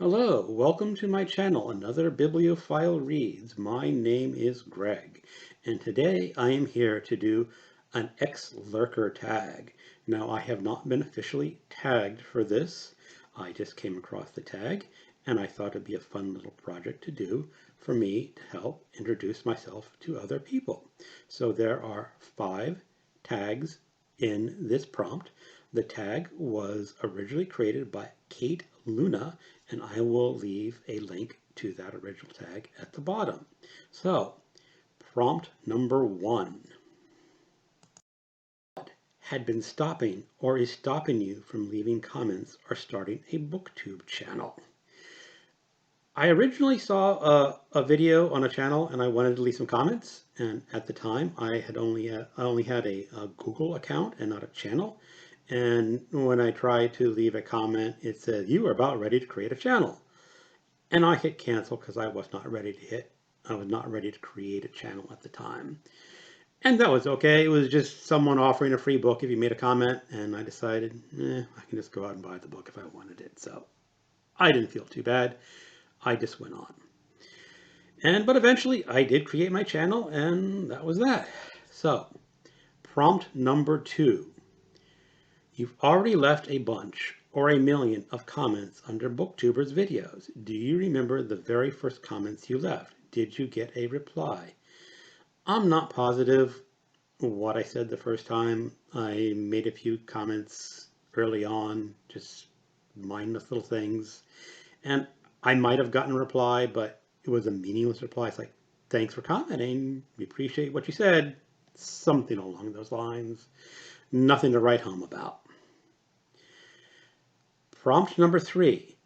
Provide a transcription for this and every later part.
Hello, welcome to my channel, Another Bibliophile Reads. My name is Greg, and today I am here to do an Ex Lurker tag. Now, I have not been officially tagged for this. I just came across the tag, and I thought it'd be a fun little project to do for me to help introduce myself to other people. So there are 5 tags in this prompt. The tag was originally created by Kate Luna, and I will leave a link to that original tag at the bottom. So, prompt number 1 had been stopping or is stopping you from leaving comments or starting a booktube channel. I originally saw a video on a channel and I wanted to leave some comments, and at the time I only had a Google account and not a channel. And when I tried to leave a comment, it said, "You are about ready to create a channel." And I hit cancel because I was not ready to create a channel at the time. And that was okay. It was just someone offering a free book if you made a comment, and I decided, I can just go out and buy the book if I wanted it. So I didn't feel too bad. I just went on. But eventually I did create my channel, and that was that. So, prompt number 2. You've already left a bunch or a million of comments under booktubers videos. Do you remember the very first comments you left? Did you get a reply? I'm not positive what I said the first time. I made a few comments early on, just mindless little things. And I might have gotten a reply, but it was a meaningless reply. It's like, "Thanks for commenting. We appreciate what you said." Something along those lines. Nothing to write home about. Prompt number 3.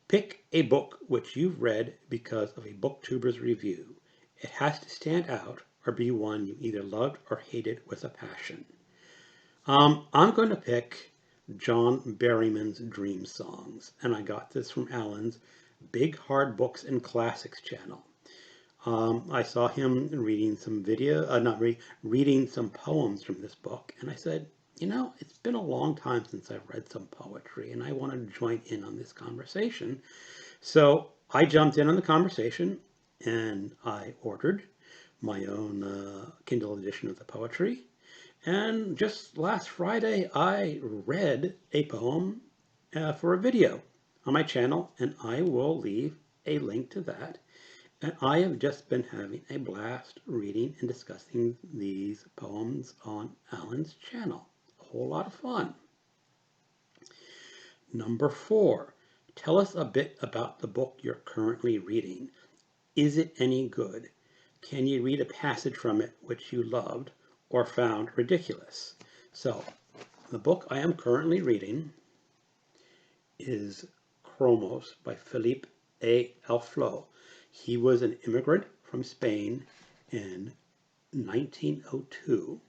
Pick a book which you've read because of a booktuber's review. It has to stand out or be one you either loved or hated with a passion. I'm going to pick John Berryman's Dream Songs, and I got this from Alan's Big Hard Books and Classics channel. I saw him reading some reading some poems from this book, and I said, it's been a long time since I've read some poetry, and I want to join in on this conversation. So I jumped in on the conversation, and I ordered my own Kindle edition of the poetry. And just last Friday, I read a poem for a video on my channel, and I will leave a link to that. And I have just been having a blast reading and discussing these poems on Alan's channel. A whole lot of fun. Number 4, tell us a bit about the book you're currently reading. Is it any good? Can you read a passage from it which you loved or found ridiculous? So, the book I am currently reading is Cromos by Philippe A. Alflo. He was an immigrant from Spain in 1902,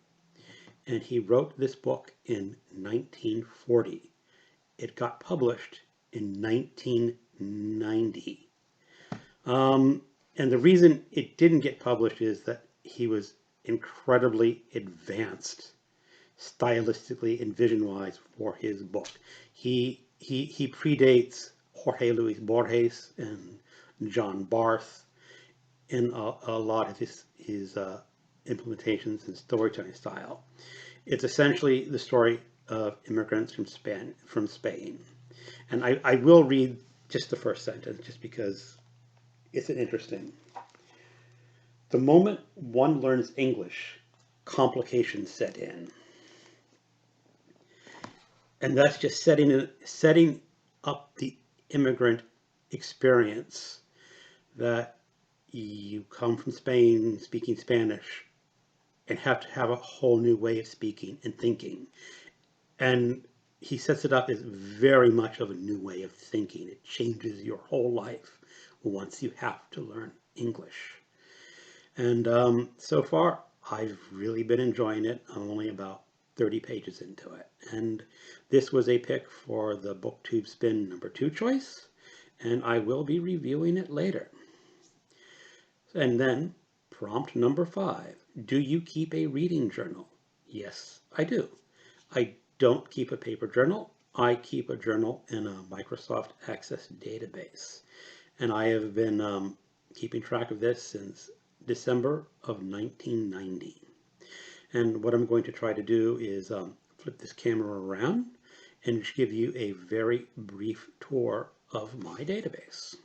and he wrote this book in 1940. It got published in 1990. And the reason it didn't get published is that he was incredibly advanced stylistically and vision-wise for his book. He predates Jorge Luis Borges and John Barth in a lot of his implementations and storytelling style. It's essentially the story of immigrants from Spain. And I will read just the first sentence just because it's an interesting. The moment one learns English, complications set in. And that's just setting up the immigrant experience, that you come from Spain speaking Spanish and have to have a whole new way of speaking and thinking. And he sets it up as very much of a new way of thinking. It changes your whole life once you have to learn English. And so far, I've really been enjoying it. I'm only about 30 pages into it. And this was a pick for the BookTube Spin number 2 choice, and I will be reviewing it later. And then prompt number 5. Do you keep a reading journal? Yes, I do. I don't keep a paper journal. I keep a journal in a Microsoft Access database, and I have been keeping track of this since December of 1990. And what I'm going to try to do is flip this camera around and just give you a very brief tour of my database.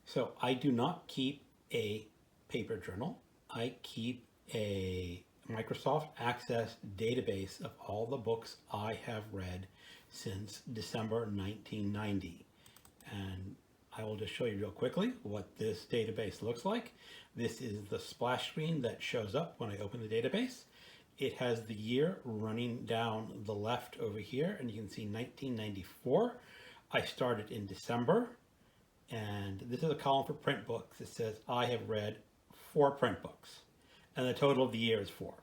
So I do not keep a paper journal. I keep a Microsoft Access database of all the books I have read since December 1990. And I will just show you real quickly what this database looks like. This is the splash screen that shows up when I open the database. It has the year running down the left over here, and you can see 1994. I started in December, and this is a column for print books. It says I have read 4 print books, and the total of the year is 4.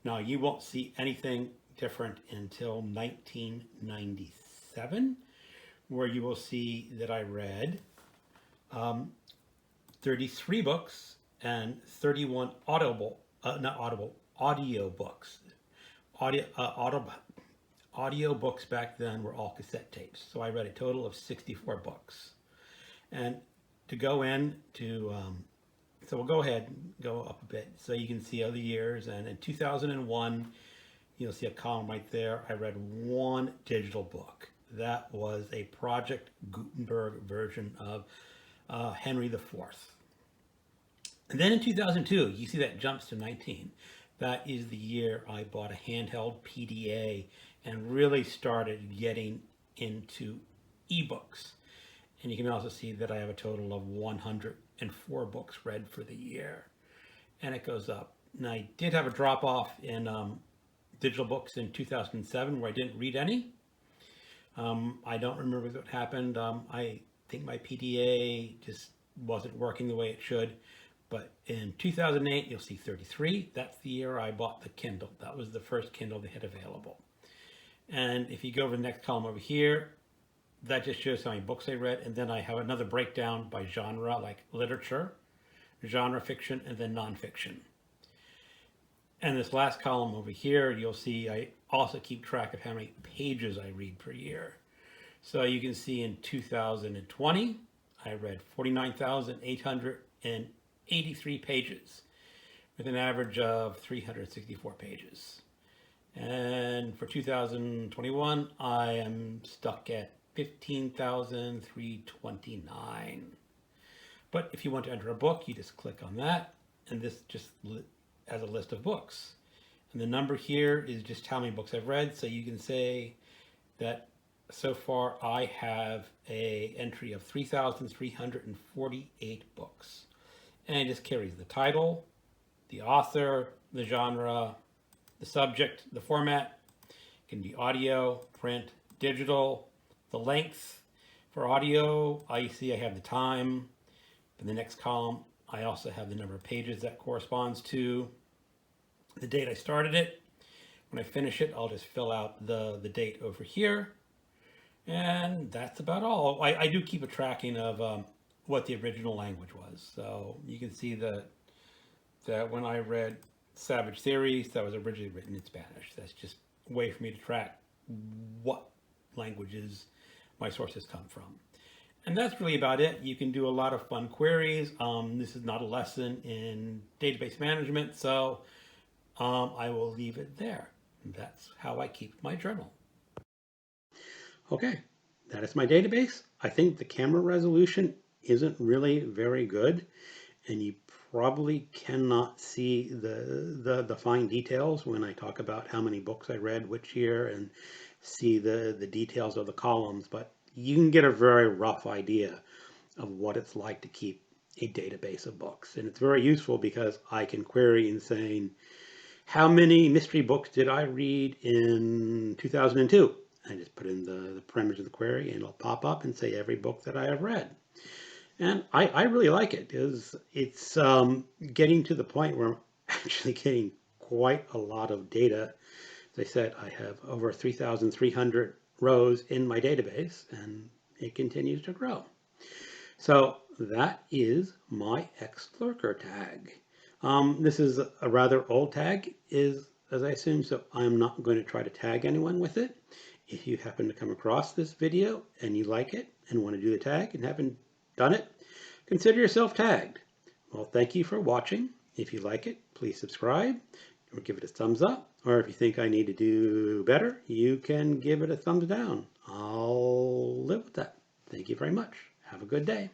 Now you won't see anything different until 1997, where you will see that I read 33 books and 31 audio books. Audio books back then were all cassette tapes. So I read a total of 64 books. And to go in to, so we'll go ahead and go up a bit so you can see other years. And in 2001, you'll see a column right there. I read 1 digital book. That was a Project Gutenberg version of Henry IV. And then in 2002, you see that jumps to 19. That is the year I bought a handheld PDA and really started getting into ebooks. And you can also see that I have a total of 104 books read for the year. And it goes up. Now I did have a drop off in digital books in 2007 where I didn't read any. I don't remember what happened. I think my PDA just wasn't working the way it should. But in 2008, you'll see 33. That's the year I bought the Kindle. That was the first Kindle they had available. And if you go over the next column over here, that just shows how many books I read. And then I have another breakdown by genre, like literature, genre fiction, and then nonfiction. And this last column over here, you'll see I also keep track of how many pages I read per year. So you can see in 2020, I read 49,883 pages with an average of 364 pages. And for 2021, I am stuck at 15,329. But if you want to enter a book, you just click on that, and this just has a list of books. And the number here is just how many books I've read. So you can say that so far I have an entry of 3,348 books. And it just carries the title, the author, the genre, the subject, the format. It can be audio, print, digital, the length. For audio, I see I have the time. In the next column, I also have the number of pages that corresponds to the date I started it. When I finish it, I'll just fill out the date over here. And that's about all. I do keep a tracking of what the original language was. So you can see that when I read Savage Theories, that was originally written in Spanish. That's just a way for me to track what languages my sources come from. And that's really about it. You can do a lot of fun queries. This is not a lesson in database management, so I will leave it there. That's how I keep my journal. Okay, that is my database. I think the camera resolution isn't really very good, and you probably cannot see the fine details when I talk about how many books I read which year and see the details of the columns, but you can get a very rough idea of what it's like to keep a database of books. And it's very useful because I can query in saying, how many mystery books did I read in 2002? I just put in the parameters of the query and it'll pop up and say every book that I have read. And I really like it because it's getting to the point where I'm actually getting quite a lot of data. As I said, I have over 3,300 rows in my database and it continues to grow. So that is my Ex Lurker tag. This is a rather old tag. as I assume, so I'm not going to try to tag anyone with it. If you happen to come across this video and you like it and want to do the tag and haven't done it, consider yourself tagged. Well, thank you for watching. If you like it, please subscribe or give it a thumbs up. Or if you think I need to do better, you can give it a thumbs down. I'll live with that. Thank you very much. Have a good day.